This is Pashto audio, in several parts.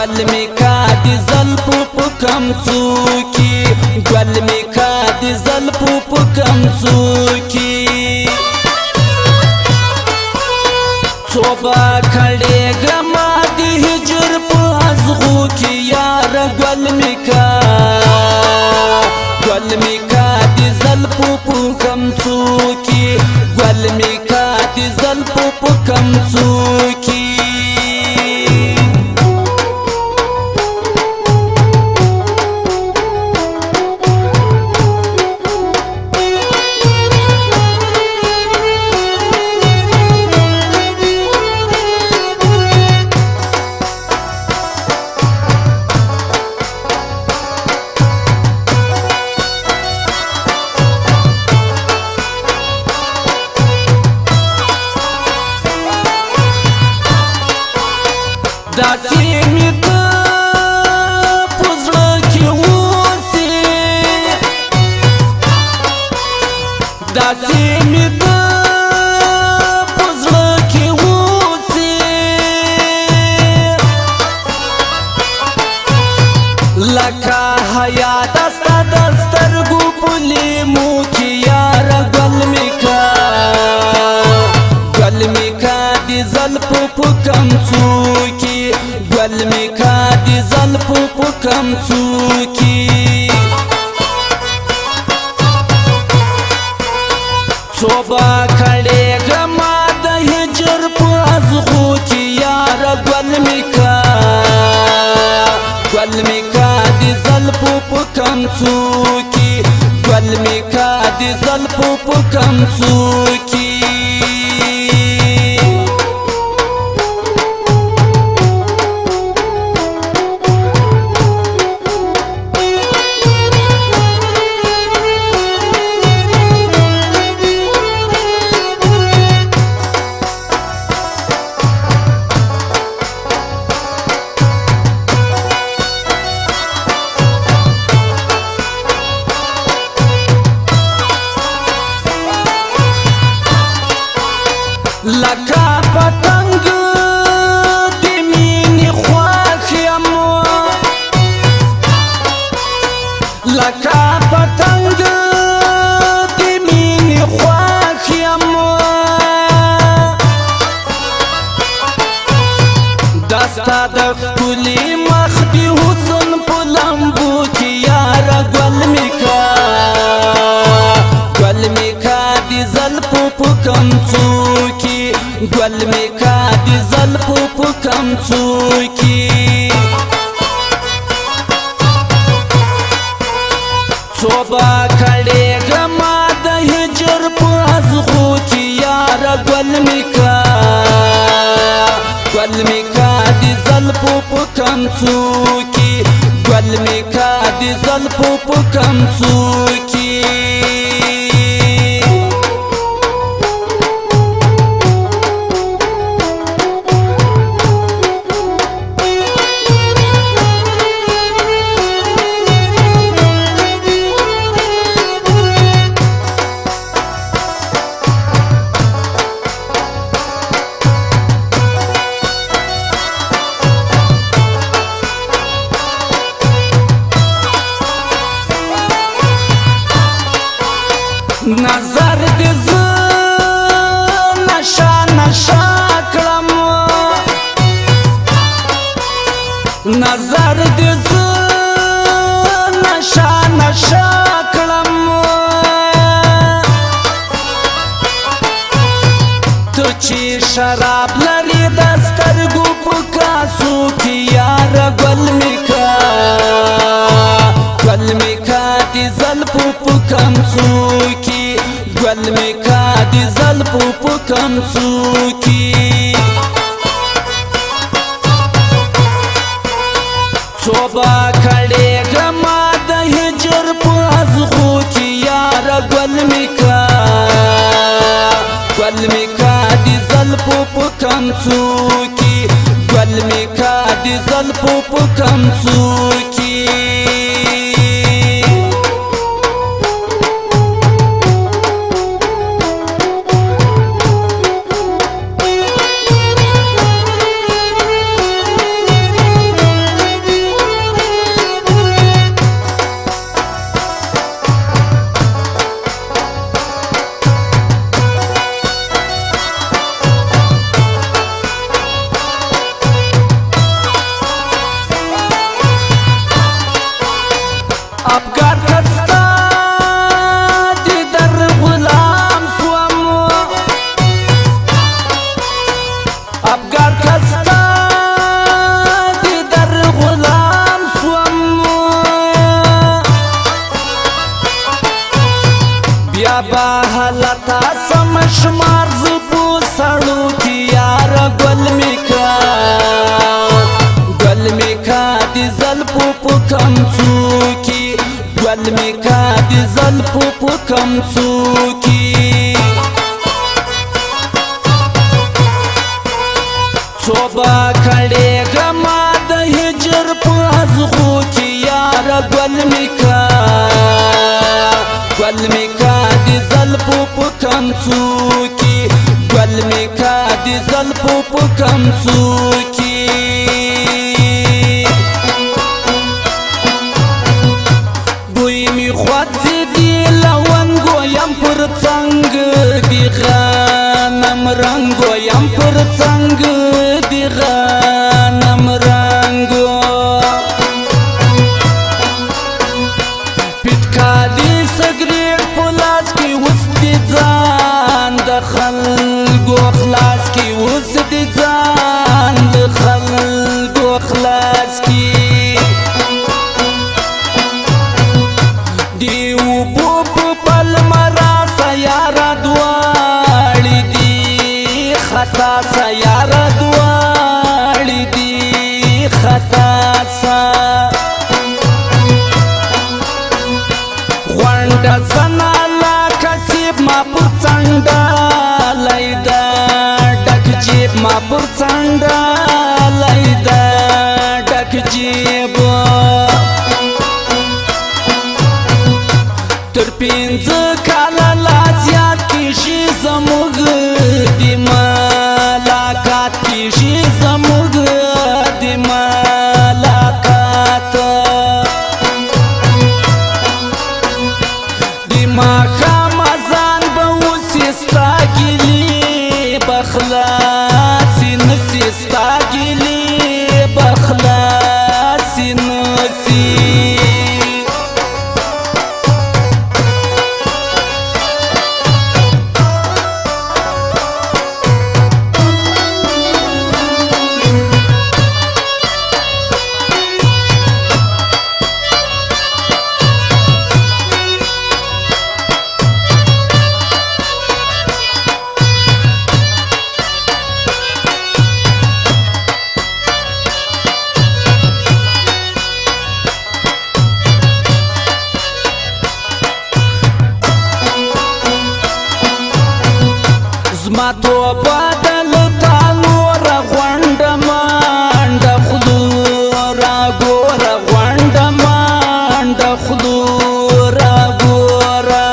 گل می کادی زلپو پکم څوکی گل می کادی زلپو پکم څوکی توبه کړې ګما دی هجر په ازغو کې یار گل می کادی زلپو پکم څوکی گل می کادی زلپو پکم څوکی داسې مې ته په زړه کې اوسې داسې مې ته په زړه کې اوسې لکه حیا دستا د سترګو په لیمو کې یاره گل می کادی زلپو پکم څوکی گل می کادی زلپو پکم څوکی توبه کړې ګما د هجر په ازغو کې یاره گل می کادی زلپو پکم څوکی گل می کادی زلپو پکم څوکی لکه پتنګ د مینې خواښ یم لکه پتنګ د مینې خواښ یم دا ستا د ښکلي مخ د حسن په لمبو کې یاره گل می کادی زلپو پکم څوکی گل می کادی زلپو پکم څوکی توبه کړې ګما د هجر په ازغو کې یاره گل می کادی زلپو پکم څوکی گل می کادی زلپو پکم څوکی نظر دې زه نشه کړم نظر دې زه نشه کړم ته چې شراب لرې د سترګو په کاسو کې یاره گل می کادی زلپو پکم څوکی گل می کادی زلپو پکم څوکی توبه کړې ګما د هجر په ازغو کې یاره گل می کادی زلپو پکم څوکی گل می کادی زلپو پکم څوکی زلفو په کمڅو کې څوبه کړېږه ما د هجر په ازغو کې یاره ګل مې کا د زلفو په کمڅو کې ګل مې کا د زلفو په کمڅو کې بوی مې خوځي دی لونګو یم پر څنګ دی غنم رنګو یم پر څنګ دی غنم رنګو پیټکالي سګریټ په لاس کې اوس دې ځان د خلکو خلاص کې اوس دې ځان د خلکو خلاص کې دی اوبو په پلمرا سیاره دواړې دي خطا سیاره دواړې دي خطا سا غونډه زنا لا کسب ما پر څنډه لیدا ډک جیب ما پر څنډه لیدا ډک جیب تر پنځه کاله لا زیات کېږي زموږ د ملاقات کېږي زموږ د ملاقات د ماښام اذان به اوسې ستا ګیلې به خلاصې نسي ستا ګیلې به خلاصې نسي زما توبه دلته نوره غونډه منډه خلو راګوره غونډه منډه خلو راګوره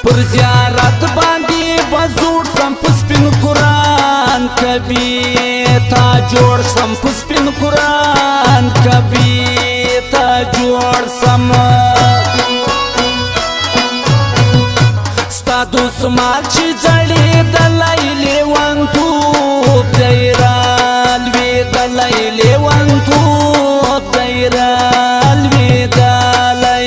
پر زیارت باندې به زوړ سم په سپین قرآن کبي تا جوړ سم په سپین قرآن کبي تا جوړ سم دوسمال چې ځړېدلی لیونتوب دی رالوېدلی لیونتوب دی رالوېدلی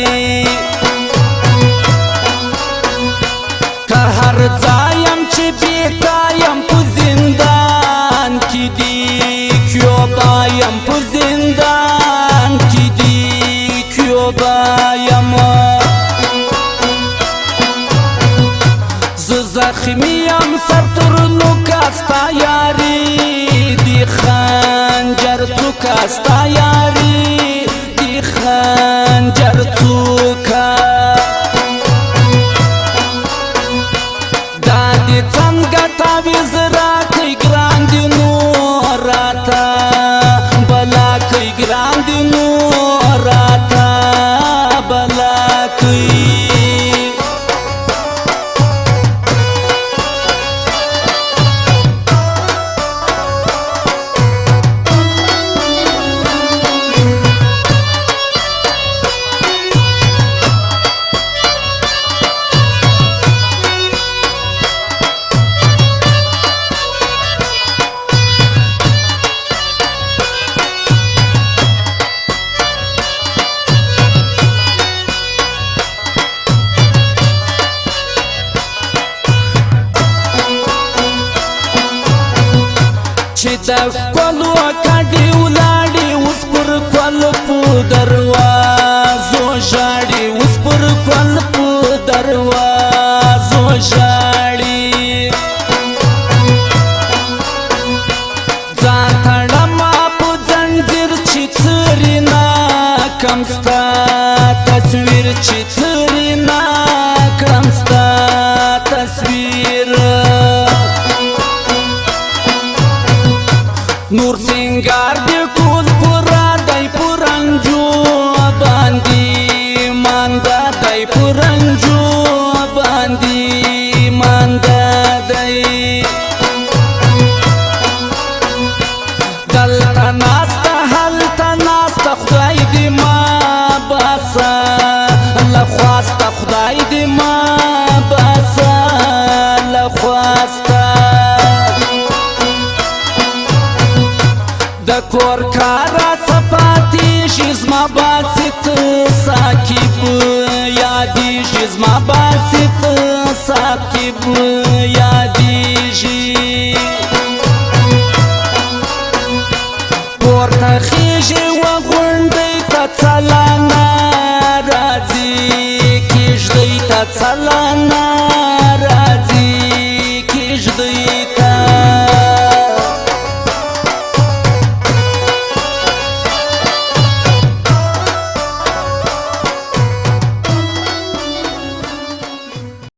که هر ځای یم چې بېتا یم په زندان کې دی کیوبا یم په زندان کې دی کیوبا یم زخمی ام سر تر نوکا ستا یاری دی خنجر چوکا ستا یاری دی خنجر چوکا دا دی څنګه تعویض راکړئ ګران دی نو راته بلا کوي ګران دی نو راته بلا کوي چې د ښکلو کډې ولاړې اوس پر کلپو دروازو ژاړي اوس پر کلپو دروازو ژاړي ځان تړمه په ځنځیر چې څري ناکم ستا نور سنگار دی ټول پورا دی پرنجو باندې مانده دی پرنجو باندې مانده دی دلته ناسته هلته ناسته خدای دې ما باسه له خواسته خدای دې ما باسه له خواسته د کور کارا صفاتی شي زما باسط ساکب یادی شي زما باسط ساکب یادی